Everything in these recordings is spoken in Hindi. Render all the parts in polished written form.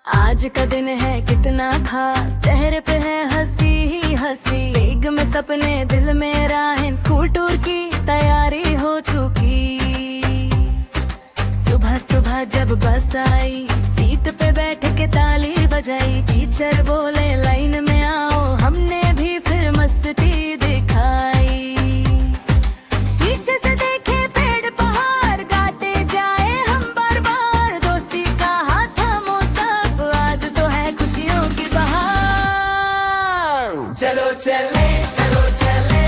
आज का दिन है कितना खास, चेहरे पे है हंसी ही हंसी। बेग में सपने दिल में राहें, स्कूल टूर की तैयारी हो चुकी। सुबह सुबह जब बस आई, सीट पे बैठ के ताली बजाई। टीचर बोले लाइन में आओ, हमने भी फिर मस्ती दिखाई। शीशे से देखे पेड़ पहाड़, गाते जाए हम बार बार। दोस्ती का हाथ थामो सब, आज तो है खुशियों की बहार। चलो चले चलो चले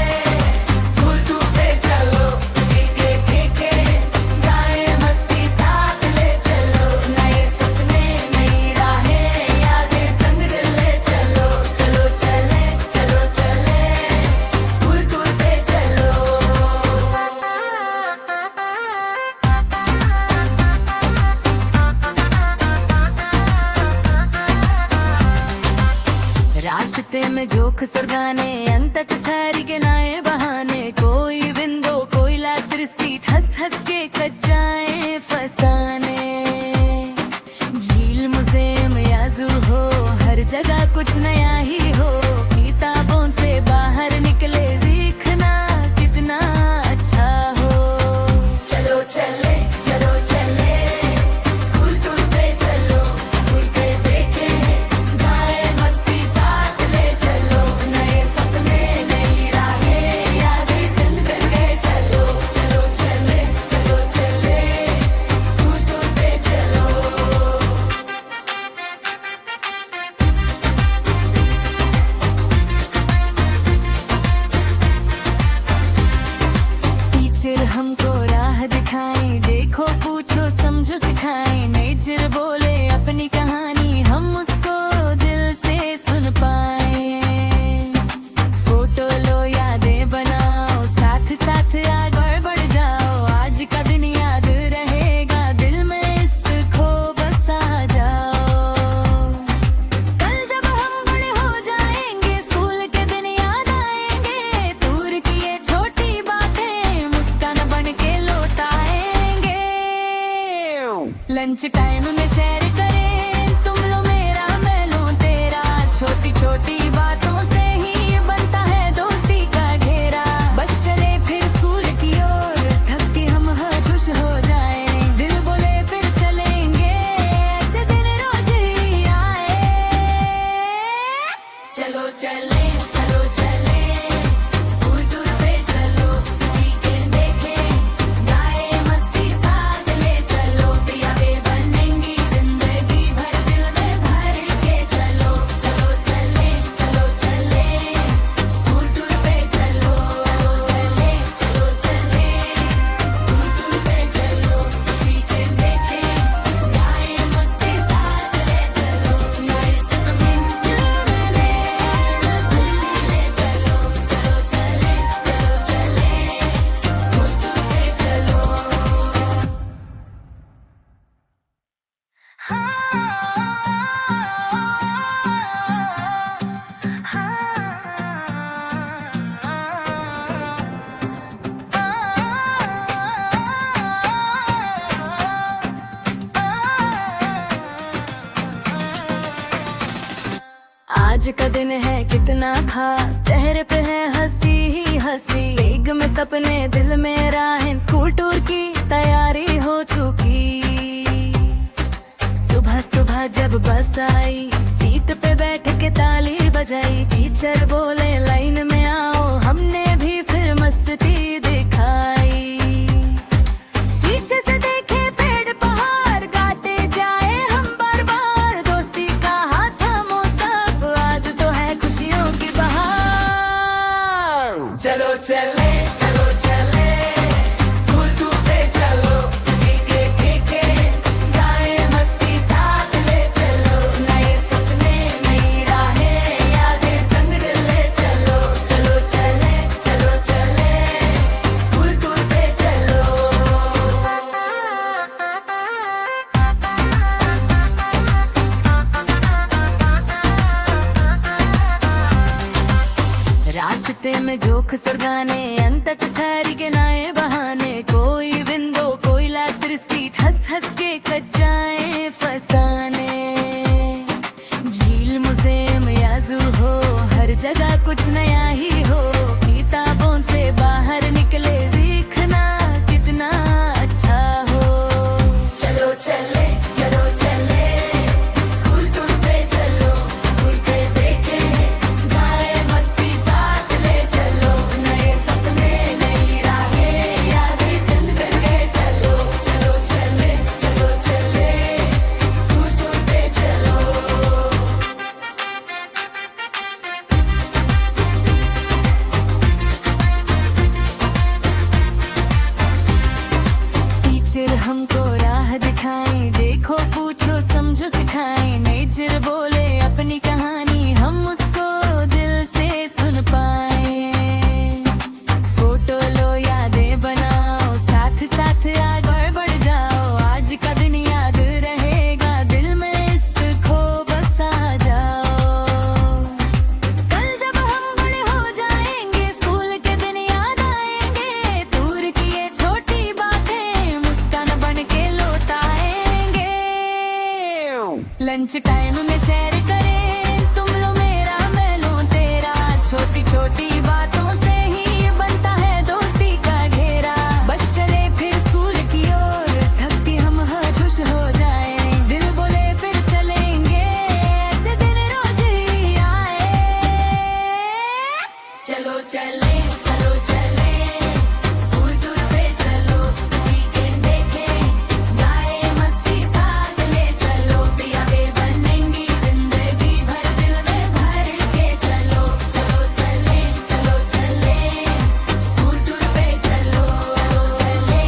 स्कूल टूर पे चलो, सीखे के गाए मस्ती साथ ले चलो। नए सपने नई राहें, यादें संग ले चलो। चलो चले चलो चले स्कूल टूर पे चलो। रास्ते में जोक सरगाने, अंतक सारी के नए बहाने। कोई विंडो कोई लास्ट सीट, हंस हंस के कट जाए फसाने। झील मुझेम या जू हो, हर जगह कुछ नया ही हो। किताबों से बाहर निकले, सीखना कितना अच्छा हो। चलो चले चलो चले स्कूल टूर पे चलो, स्कूल के देखे गाए मस्ती साथ ले चलो। नए सपने नई राहें, यादें जिंद करके चलो। चलो चले स्कूल टूर पे चलो। टीचर हमको राह दिखाई, देखो पूछो समझो सिखाई। नेचर बोले अपनी कहानी, हम उसको दिल से सुन पाए। फोटो लो यादें बनाओ, साथ साथ आगे बढ़ जाओ। आज का दिन याद रहेगा, दिल में इसको बसा जाओ। कल जब हम बड़े हो जाएंगे, स्कूल के दिन याद आएंगे। दूर की ये छोटी बातें मुस्कान बन के लौट आएंगे। लंच टाइम में शेयर करें, तुम लो मेरा मैं लूं तेरा। छोटी छोटी बातों से ही बनता है दोस्ती का घेरा। बस चले फिर स्कूल की ओर, थक के हम खुश हो जाए। दिल बोले फिर चलेंगे, ऐसे दिन रोज ही आए। चलो चले स्कूल टूर पे चलो, सीखे देखे गाए मस्ती साथ ले चलो। यादें बनेंगी जिंदगी भर, दिल में भर के चलो। चलो चले स्कूल टूर पे चलो। चलो चले स्कूल टूर पे चलो, सीखे देखे गाए मस्ती साथ ले चलो। नए सपने दिल में ले चलो। चलो चले स्कूल टूर पे चलो। आज का दिन है कितना खास, चेहरे पे है हंसी ही हंसी। बेग में सपने दिल में राहें, स्कूल टूर की तैयारी हो चुकी। सुबह सुबह जब बस आई, सीट पे बैठ के ताली बजाई। टीचर बोले लाइन में आओ, हमने भी फिर मस्ती दिखाई। शीशे से देखे पेड़ पहाड़, गाते जाए हम बार बार। दोस्ती का हाथ थामो सब, आज तो है खुशियों की बहार। चलो चले स्कूल टूर पे चलो, सीखे के गाए मस्ती साथ ले चलो। नए सपने नई राहें, यादें संग ले चलो। चलो चले मुखसरगाने अंतक सारी के नाए बहाने कोई विंडो कोई लासर सीट हंस हंस के कच्चाए फसाने झील मुसेम या जू हो हर जगह कुछ नया ही हो किताबों से बाहर निकले सीखना कितना अच्छा हो चलो चले चलो चले स्कूल टूर पे चलो स्कूल के देखे गाए मस्ती साथ ले चलो नए सपने नई राहें यादें जिंद करके चलो चलो चले स्कूल टूर पे चलो टीचर हमको राह दिखाएं देखो पूछो समझो सिखाएं नेचर बोले अपनी कहानी हम उसको दिल से सुन पाए फोटो लो यादें बनाओ साथ साथ आगे बढ़ जाओ आज का दिन याद रहेगा दिल में इसको बसा जाओ कल जब हम बड़े हो जाएंगे स्कूल के दिन याद आएंगे दूर की ये छोटी बातें मुस्कान बन के लौट आएंगे लंच टाइम में शेयर करें तुम लो मेरा मैं लूं तेरा छोटी छोटी बातों से ही बनता है दोस्ती का घेरा बस चले फिर स्कूल की ओर थकती हम खुश हो जाए दिल बोले फिर चलेंगे ऐसे दिन रोज ही आए चलो चले स्कूल टूर पे चलो सीखे देखे गाए मस्ती साथ ले चलो यादें बनेंगी जिंदगी भर दिल में भर के चलो चलो चले स्कूल टूर पे चलो चलो चले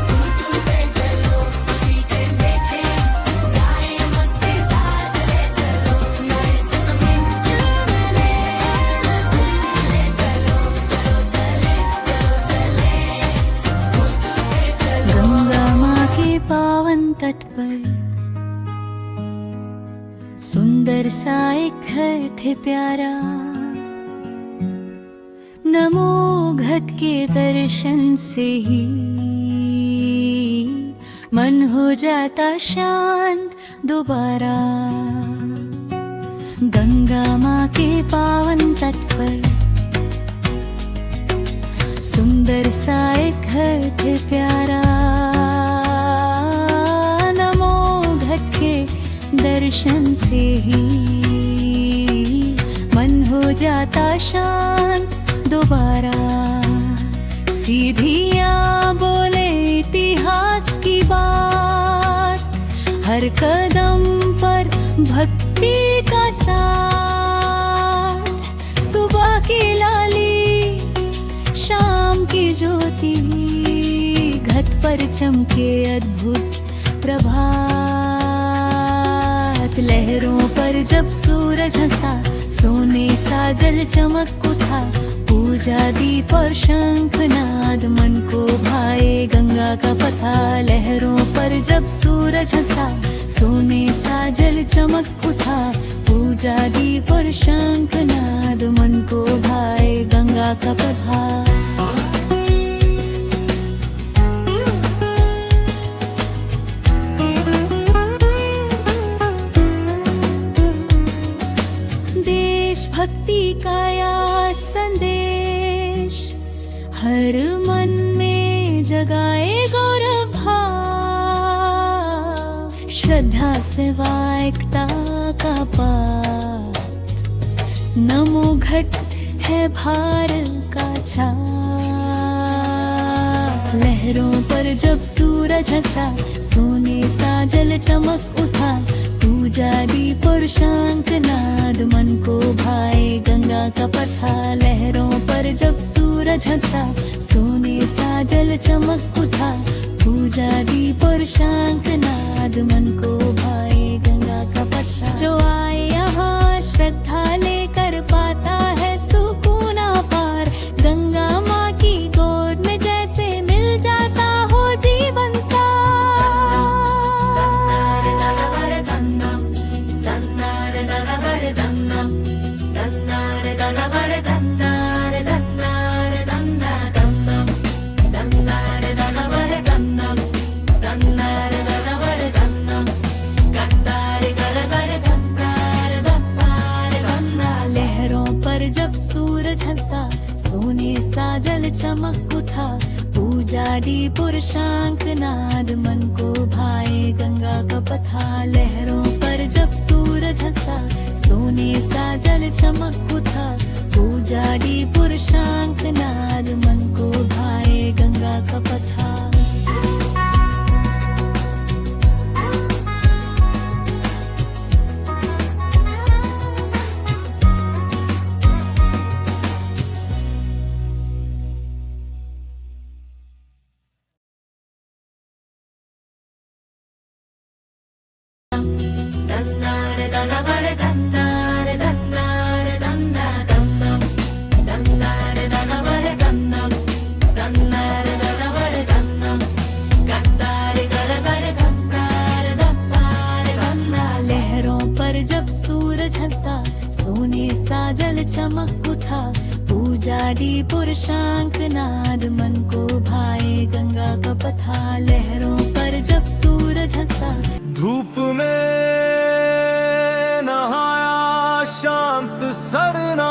स्कूल टूर पे चलो सीखे देखे गाए मस्ती साथ ले चलो नए सपने मिले गंगा माँ के पावन तट पर सुंदर सा एक घर थे प्यारा नमो घट के दर्शन से ही मन हो जाता शांत दोबारा गंगा माँ के पावन तट पर सुंदर सा एक घर थे प्यारा नमो घट के दर्शन से ही मन हो जाता शांत दोबारा सीधियाँ बोले इतिहास की बात हर कदम पर भक्ति का साथ सुबह की लाली शाम की ज्योति घट पर चमके अद्भुत प्रभात लहरों पर जब सूरज हंसा सोने सा जल चमक उठा पूजा दीप और शंखनाद मन को भाए गंगा का पथा लहरों पर जब सूरज हंसा सोने सा जल चमक उठा पूजा दीप और शंखनाद मन को भाए गंगा का पथा भक्ति का या संदेश हर मन में जगाए गौरव भाव श्रद्धा सेवा एकता का पाठ नमो घट है भारत का छाप लहरों पर जब सूरज हंसा सोने सा जल चमक उठा पूजा दीप और शंखनाद मन को भाए गंगा का पथा लहरों पर जब सूरज हंसा सोने सा जल चमक उठा पूजा दीप और शंखनाद मन को भाए गंगा का पथा जो आए यहाँ श्रद्धा लेकर पाता है सुकून अपार गंगा माँ की गोद में जैसे मिल जाता हो जीवन सार Dun था। पूजा डी पुरुषांक नाद मन को भाए गंगा का पथा। लहरों पर जब सूरज हंसा सोने सा जल चमक उठा। पूजा डी पुरुषांक नाद मन को भाए गंगा का पथा। लहरों पर जब सूरज हंसा सोने सा जल चमक उठा। पूजा डी पुरुषांक नाद मन को भाए गंगा का पथा। लहरों पर जब सूरज हंसा धूप में नहाया शांत सरनाथ।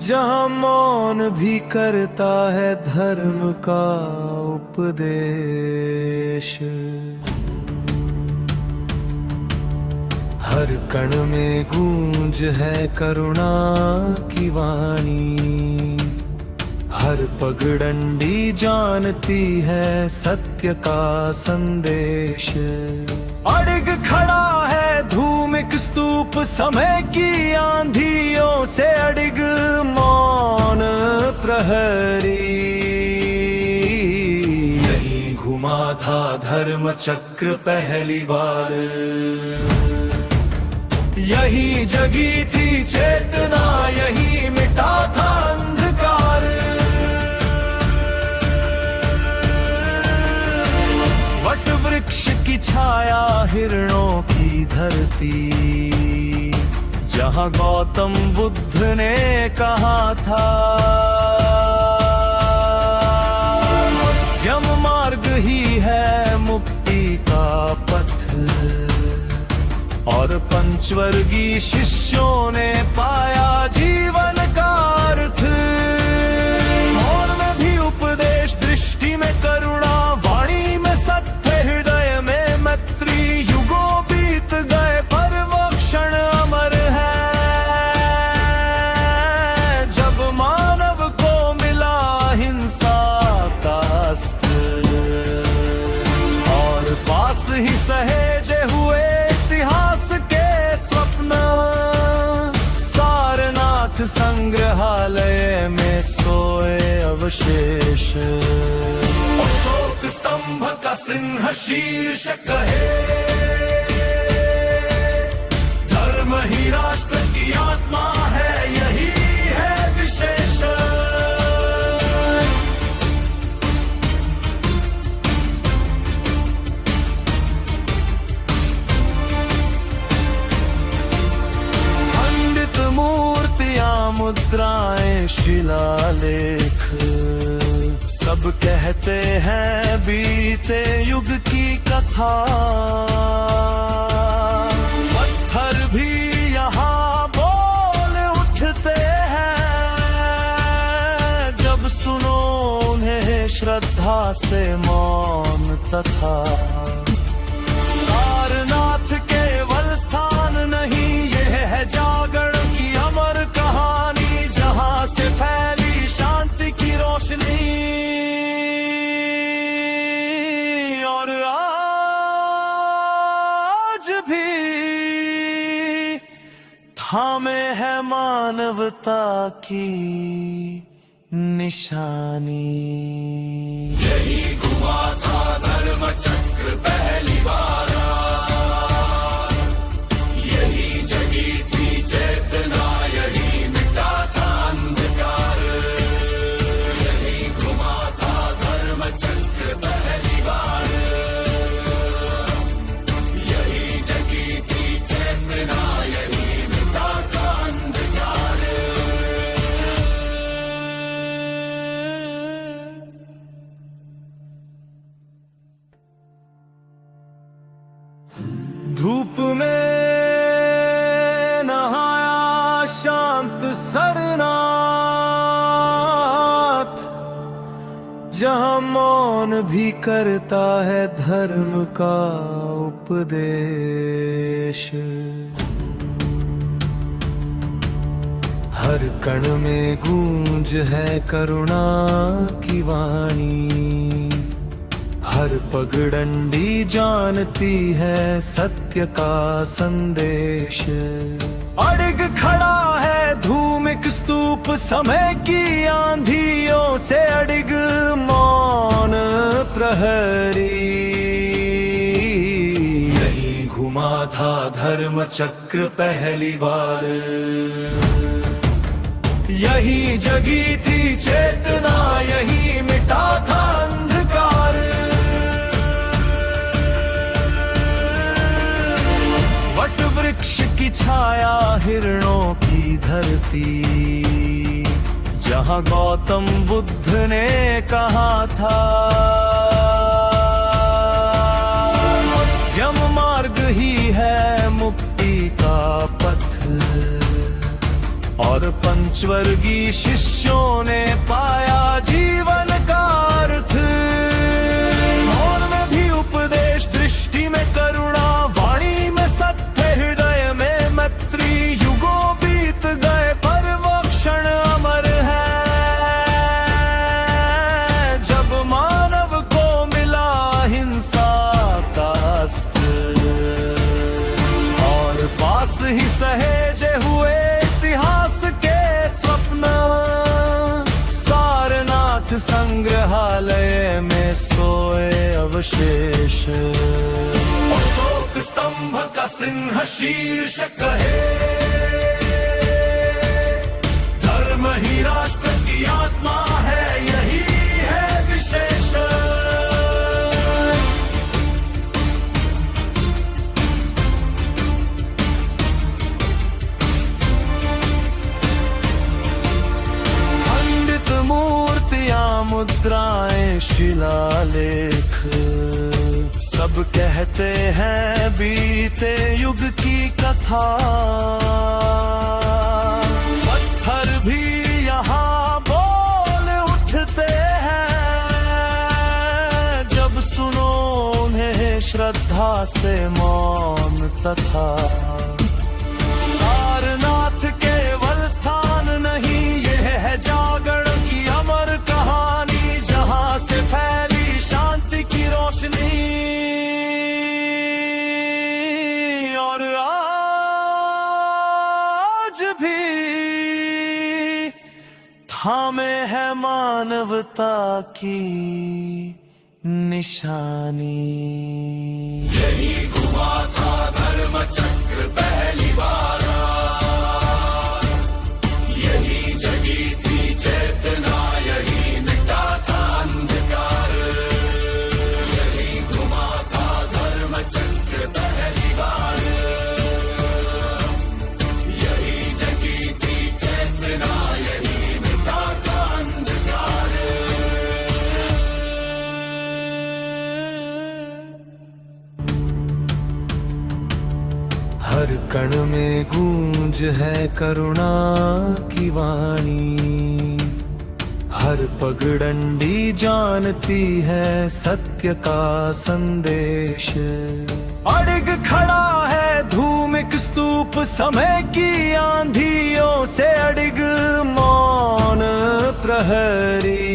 जहां मौन भी करता है धर्म का उपदेश। हर कण में गूंज है करुणा की वाणी। हर पगडंडी जानती है सत्य का संदेश। अड़िग खड़ा है धूमिक स्तूप समय की आंधियों से। अड़िग मौन प्रहरी यही घुमा था धर्म चक्र पहली बार। यही जगी थी चेतना यही मिटा था अंधकार। वट वृक्ष की छाया हिरणों की धरती। जहां गौतम बुद्ध ने कहा था यम मार्ग ही है मुक्ति का पथ। और पंचवर्गीय शिष्यों ने पाया जीवन का अर्थ। मौन में भी उपदेश दृष्टि में करुणा वाणी में सत्य हृदय में मैत्री। युगों बीत गए पर वो क्षण अमर है जब मानव को मिला हिंसा का अस्त्र। और पास ही सहेजे हुए इतिहास के स्वप्न। सारनाथ संग्रहालय में सोए अवशेष। अशोक स्तंभ का सिंह शीर्षक है। धर्म ही राष्ट्र की आत्मा है यही है विशेष। मुद्राएं शिलालेख सब कहते हैं बीते युग की कथा। पत्थर भी यहाँ बोल उठते हैं जब सुनो उन्हें श्रद्धा से मौन तथा। सारनाथ केवल स्थान नहीं यह है जागरण की अमर कहानी। जहां से फैली शांति की रोशनी। और आज भी थामे है मानवता की निशानी। यही घुमा था धर्म चक्र पहली बार। यही जगी थी चेतना यही मिटा था अंधकार। यही घुमा था धर्म चक्र पहली बार। यही जगी थी चेतना यही मिटा था अंधकार। जहाँ मौन भी करता है धर्म का उपदेश। हर कण में गूंज है करुणा की वाणी, हर पगडंडी जानती है सत्य का संदेश। अड़िग खड़ा है धूमिक स्तूप समय की आंधियों से, अड़िग मौन प्रहरी। यही घुमा था धर्म चक्र पहली बार, यही जगी थी चेतना, यही मिटा था अंधकार। वट वृक्ष की छाया हिरणों की धरती, जहाँ गौतम बुद्ध ने कहा था यम मार्ग ही है मुक्ति का पथ। और पंचवर्गीय शिष्यों ने पाया जीवन का अर्थ। मौन में भी उपदेश, दृष्टि में करुणा, वाणी में सत्य, हृदय में मैत्री। युगों बीत गए पर वो क्षण अमर है, जब मानव को मिला हिंसा का अस्त्र। और पास ही सहेजे हुए इतिहास के स्वप्न, सारनाथ संग्रहालय में सोए अवशेष। अशोक स्तंभ का सिंह शीर्षक है, धर्म ही राष्ट्र की आत्मा है, यही है विशेष। मुद्राएं शिलालेख सब कहते हैं बीते युग की कथा। पत्थर भी यहाँ बोल उठते हैं, जब सुनो उन्हें श्रद्धा से मौन तथा। सारनाथ केवल स्थान नहीं, यह है जागरण की अमर कहानी, जहां से फैली शांति की रोशनी। और आज भी थामे है मानवता की निशानी। यही घुमा था धर्म चक्र पहली बार, यही जगी थी चेतना, यही मिटा था अंधकार। यही घुमा था धर्म चक्र पहली बार, यही जगी थी चेतना, यही मिटा था अंधकार। हर कण में गूंज है करुणा की वाणी, हर पगडंडी जानती है सत्य का संदेश। अड़िग खड़ा है धूमिक स्तूप समय की आंधियों से, अड़िग मौन प्रहरी।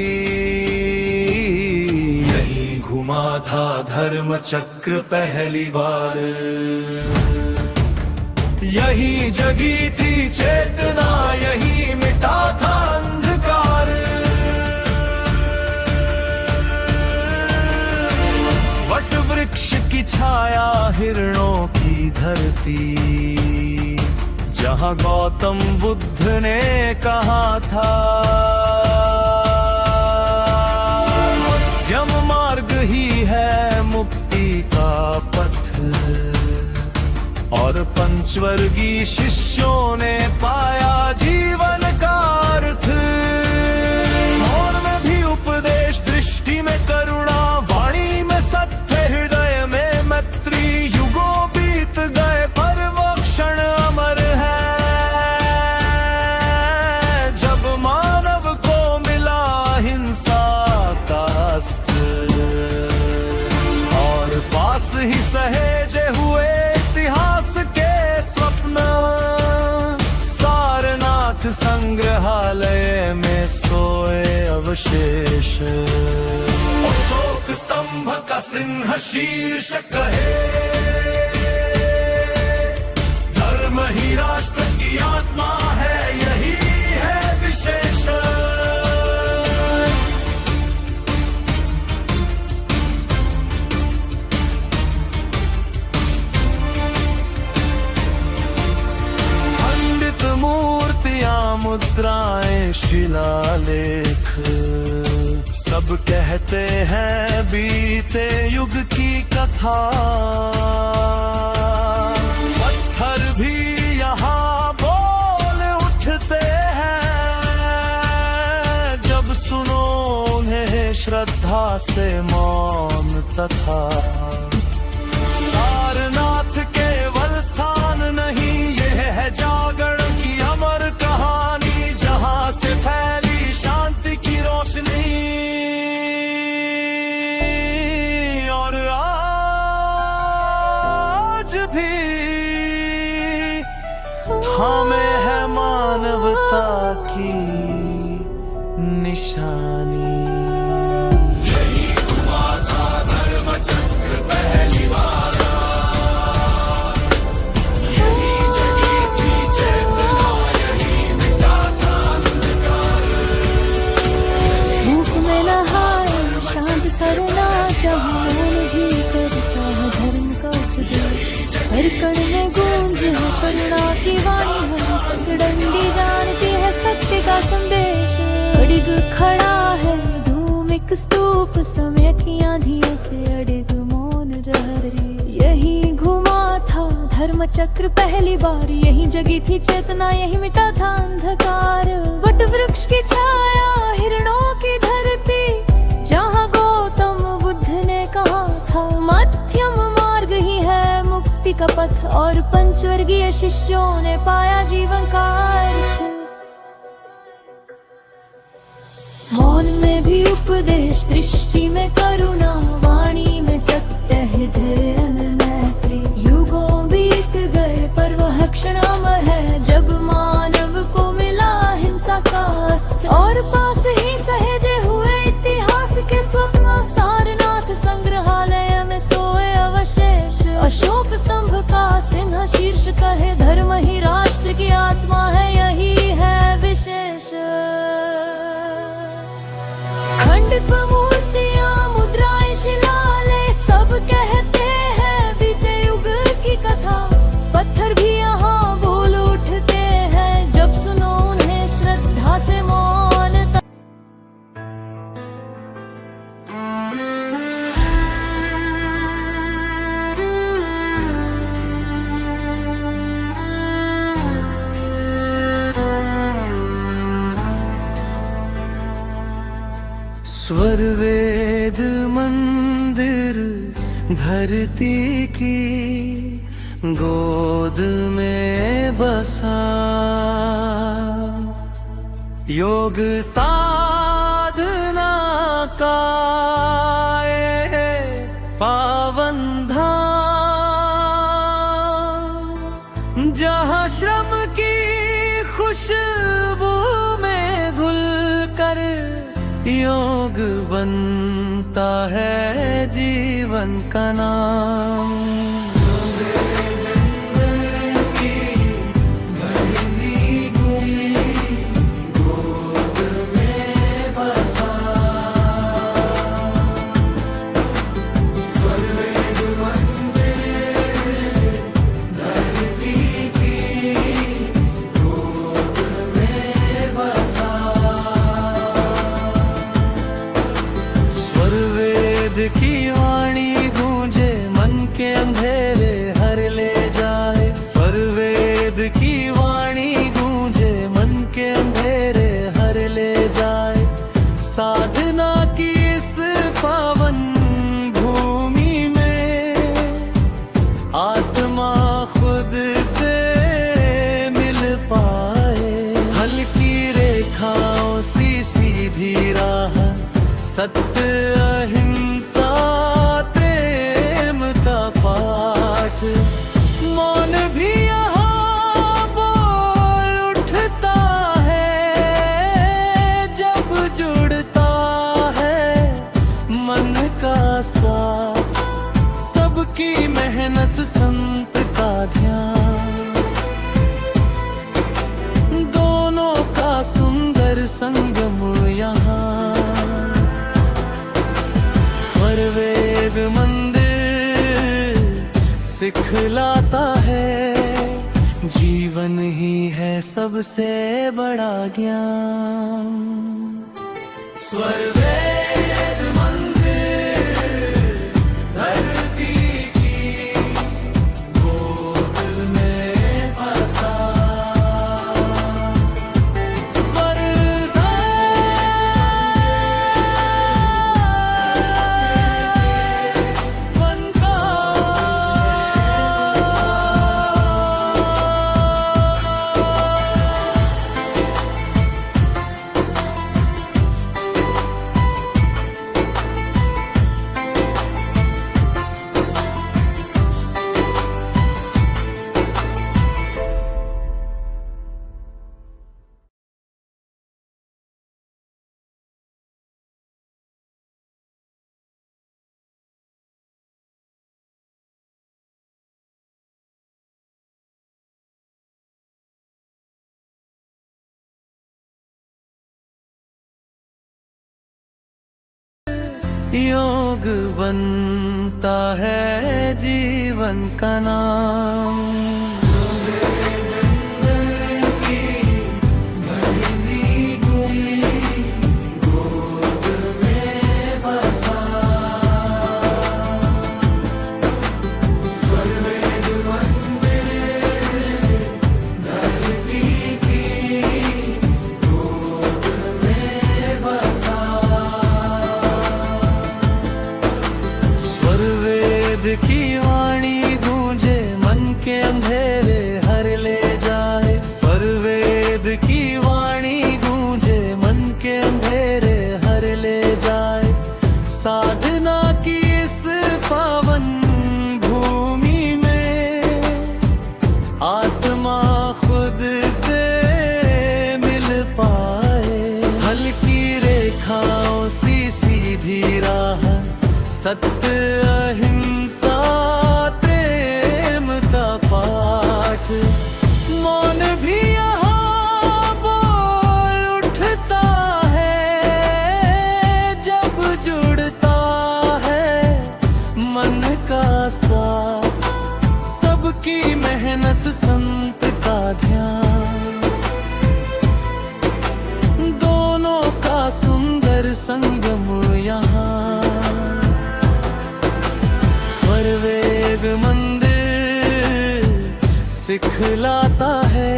यही घुमा था धर्म चक्र पहली बार, यही जगी थी चेतना, यही मिटा था अंधकार। वट वृक्ष की छाया हिरणों की धरती, जहाँ गौतम बुद्ध ने कहा था यम मार्ग ही है मुक्ति का पथ। और पंचवर्गीय शिष्यों ने पाया जीवन का अर्थ। मौन में भी उपदेश, दृष्टि में करुणा, वाणी में सत्य, हृदय में मैत्री। युगों बीत गए पर वो क्षण अमर है, जब मानव को मिला हिंसा का अवशेष। अशोक स्तंभ का सिंह शीर्ष कहे, धर्म ही राष्ट्र की आत्मा है, यही है विशेष। खंडित मूर्तियां, मुद्राएं, शिलालेख, सब कहते हैं बीते युग की कथा। पत्थर भी यहाँ बोल उठते हैं, जब सुनो उन्हें श्रद्धा से मौन तथा। सारनाथ केवल स्थान नहीं, यह है जागरण की अमर कहानी, जहां से फैली शांति की रोशनी। और आज भी थामे है मानवता की निशानी। सरना जहान भी करता है धर्म का उपदेश, हर कण में गूंज है करुणा की वाणी, हर डंडी जानती है सत्य का संदेश। अडिग खड़ा है धूम एक स्तूप, समय की आंधियों से अडिग मौन रह रही। यही घुमा था धर्म चक्र पहली बार, यही जगी थी चेतना, यही मिटा था अंधकार। वट वृक्ष की छाया, हिरणों की धरती, जहाँ गौतम बुद्ध ने कहा था मध्यम मार्ग ही है मुक्ति का पथ, और पंचवर्गीय शिष्यों ने पाया जीवन का अर्थ। मौन में भी उपदेश, दृष्टि में करुणा, वाणी में सत्य, हृदय में मैत्री। युगों बीत गए पर वह क्षण अमर है, जब मानव को मिला हिंसा का अस्त्र, और पास ही सहेजे हुए इतिहास के स्वप्न। सारनाथ संग्रहालय में सोए अवशेष, अशोक स्तंभ का सिंह शीर्ष कहे, धर्म ही राष्ट्र की आत्मा है, यही है विशेष। खंडित मूर्तियां, मुद्राएं, शिलालेख, सब कहते हैं बीते युग की कथा। पत्थर भी यहाँ बोल उठते हैं, जब सुनो उन्हें श्रद्धा से मौन। स्वर वेद मंदिर धरती की गोद में बसा, योग साधना का ये पावन धाम, जहाँ श्रम की खुशबू में घुल कर योग बनता है जीवन का नाम। की वाणी गूंजे मन के अंधेरे हर ले जाए, स्वर वेद की वाणी गूंजे मन के अंधेरे हर ले जाए। साधना की इस पावन भूमि में आत्मा खुद से मिल पाए, हल्की रेखाओं सी सीधी राह, सत्य अहिंसा प्रेम का पाठ। मौन भी यहाँ बोल उठता है, जब जुड़ता मेहनत संत का ध्यान, दोनों का सुंदर संगम यहाँ। स्वर वेद मंदिर सिखलाता है, जीवन ही है सबसे बड़ा ज्ञान। स्वर वेद मंदिर धरती की गोद में बसा, स्वर मन का योग बनता है जीवन का नाम। की वाणी गूंजे मन के अंधेरे हर ले जाए, स्वर वेद की वाणी गूंजे मन के अंधेरे हर ले जाए। साधना की इस पावन भूमि में आत्मा खुद से मिल पाए, हल्की रेखाओं सी सीधी राह, सत्य अहिंसा प्रेम का पाठ। मौन भी यहाँ बोल उठता है, जब जुड़ता है मन का साथ। सबकी मेहनत संत का ध्यान, दोनों का सुंदर संगम यहाँ। वेद मंदिर सिखलाता है,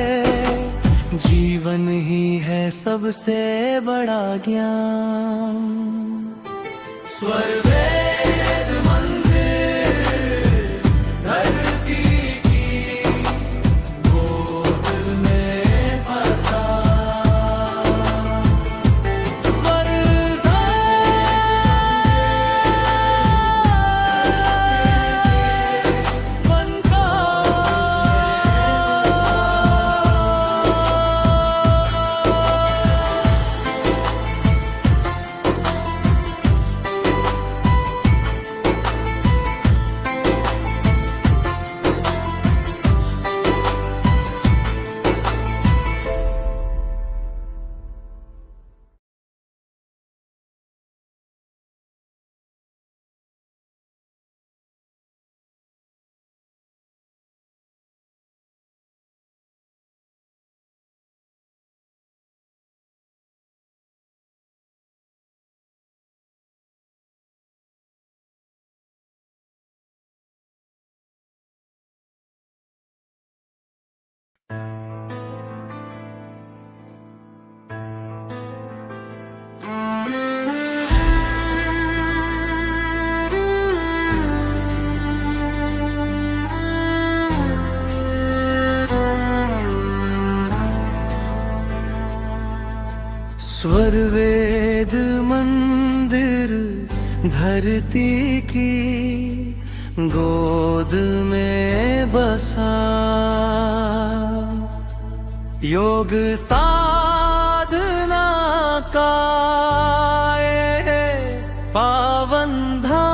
जीवन ही है सबसे बड़ा ज्ञान। स्वर वेद मंदिर धरती की गोद में बसा, स्वर स्वर वेद मंदिर धरती की गोद में बसा, योग साधना का ये पावन धाम।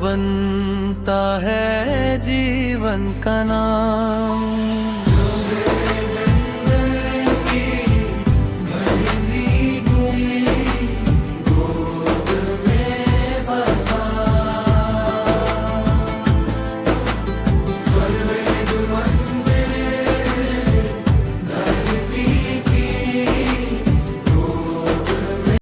बनता है जीवन का नाम।